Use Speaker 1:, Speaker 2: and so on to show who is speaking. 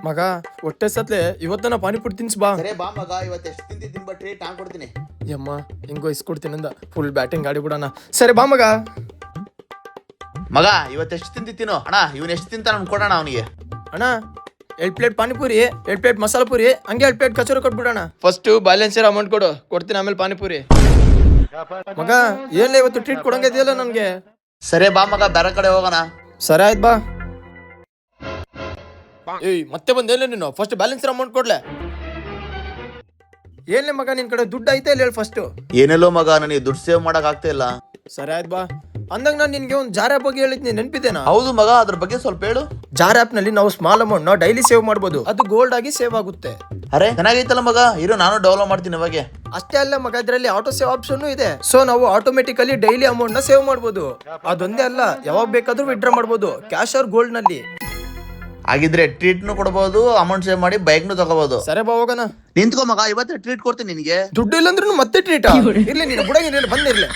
Speaker 1: ಮಗ ಹೊಟ್ಟೆ ಸತ್ಲೆ ಇವತ್ತನ ಪಾನಿಪುರಿ ತಿನ್ಸ್ ಬಾ.
Speaker 2: ಸರಿ ಬಾ ಮಗ, ಇವತ್ತು ಎಷ್ಟು ತಿಂತಿದ್ದೀನಿ ಬಟ್ರಿ ಟಾಂಗ್ ಕೊಡ್ತೀನಿ.
Speaker 1: ಯಮ್ಮ ಹಿಂಗೋ ಇಸ್ಕೊಡ್ತೀನಿ ಅಂದ ಫುಲ್ ಬ್ಯಾಟಿಂಗ್ ಗಾಡಿ ಬಿಡೋಣ. ಸರಿ ಬಾ ಮಗ.
Speaker 2: ಮಗ ಇವತ್ತು ಎಷ್ಟು ತಿಂತಿದ್ದೀನೋ ಅಣ್ಣ, ಇವನ್ ಎಷ್ಟು ತಿಂತಾನ ಕೊಡೋಣ ಅವನಿಗೆ.
Speaker 1: ಅಣ್ಣ 2 ಪ್ಲೇಟ್ ಪಾನಿಪುರಿ, 2 ಪ್ಲೇಟ್ ಮಸಾಲ ಪುರಿ, ಹಂಗೆ 2 ಪ್ಲೇಟ್ ಕಚೋರಿ ಕೊಟ್ಬಿಡೋಣ. ಫಸ್ಟ್ ಬ್ಯಾಲೆನ್ಸ್ ಇರೋ ಅಮೌಂಟ್ ಕೊಡ್ತೀನಿ, ಆಮೇಲೆ ಪಾನಿಪುರಿ. ಮಗ ಏನ್ಲ ಇವತ್ತು ಟ್ರೀಟ್ ಕೊಡಂಗಿದೆಯಲ್ಲ ನನ್ಗೆ.
Speaker 2: ಸರಿ ಬಾ ಮಗ, ಬೇರೆ ಕಡೆ ಹೋಗೋಣ.
Speaker 1: ಸರಿ ಆಯ್ತು ಬಾ. ಏಯ್ ಮತ್ತೆ ಬಂದೇಲ್ಲ ನೀನು, ಫಸ್ಟ್ ಬ್ಯಾಲೆನ್ಸ್ ಇರೋ ಅಮೌಂಟ್ ಕೊಡ್ಲೆ. ಏನ್ಲೆ ಮಗ ನಿನ್ ಕಡೆ ದುಡ್ಡು ಐತೆ ಇಲ್ಲ ಹೇಳಿ ಫಸ್ಟ್.
Speaker 2: ಏನೆಲ್ಲೋ ಮಗ, ನನಗೆ ದುಡ್ಡು ಸೇವ್ ಮಾಡಕ್ ಆಗ್ತಾ ಇಲ್ಲ.
Speaker 1: ಸರಿ ಆಯ್ತು ಬಾ. ಅಂದಾಗ ನಾನು ನಿನ್ಗೆ ಒಂದು ಜಾರ್ ಆ್ಯಪ್ ಬಗ್ಗೆ ಹೇಳಿದ್ನಿ, ನೆನ್ಪಿದ್ದೇನಾ?
Speaker 2: ಹೌದು ಮಗ, ಅದ್ರ ಬಗ್ಗೆ ಸ್ವಲ್ಪ ಹೇಳು.
Speaker 1: ಜಾರ್ ಆ್ಯಪ್ ನಲ್ಲಿ ನಾವು ಸ್ಮಾಲ್ ಅಮೌಂಟ್ ನ ಡೈಲಿ ಸೇವ್ ಮಾಡಬಹುದು, ಅದು ಗೋಲ್ಡ್ ಆಗಿ ಸೇವ್ ಆಗುತ್ತೆ.
Speaker 2: ಅರೆ ಚೆನ್ನಾಗೈತಲ್ಲ ಮಗ, ಇರೋ ನಾನು ಡೆವಲಪ್ ಮಾಡ್ತೀನಿ ಇವಾಗೆ.
Speaker 1: ಅಷ್ಟೇ ಅಲ್ಲ ಮಗ, ಇದರಲ್ಲಿ ಆಟೋ ಸೇವ್ ಆಪ್ಷನ್ ಇದೆ. ಸೊ ನಾವು ಆಟೋಮೆಟಿಕಲಿ ಡೈಲಿ ಅಮೌಂಟ್ ನ ಸೇವ್ ಮಾಡಬಹುದು. ಅದೊಂದೇ ಅಲ್ಲ, ಯಾವಾಗ ಬೇಕಾದ್ರೂ ವಿಡ್ರಾ ಮಾಡಬಹುದು, ಕ್ಯಾಶ್ ಆರ್ ಗೋಲ್ಡ್ ನಲ್ಲಿ.
Speaker 2: ಹಾಗಿದ್ರೆ ಟ್ರೀಟ್ನು ಕೊಡಬಹುದು, ಅಮೌಂಟ್ ಸೇವ್ ಮಾಡಿ ಬೈಕ್ನು ತಗೋಬಹುದು.
Speaker 1: ಸರಿ ಬಾ ಹೋಗೋಣ.
Speaker 2: ನಿಂತ್ಕೋ ಮಗ, ಇವತ್ತು ಟ್ರೀಟ್ ಕೊಡ್ತೀನಿ ನಿನಗೆ.
Speaker 1: ದುಡ್ಡು ಇಲ್ಲಂದ್ರೂ ಮತ್ತೆ ಟ್ರೀಟ್ ಇರ್ಲಿ, ನೀನು ಬುಡಂಗಿರ್ಲಿ ಬಂದಿರ್ಲಿ.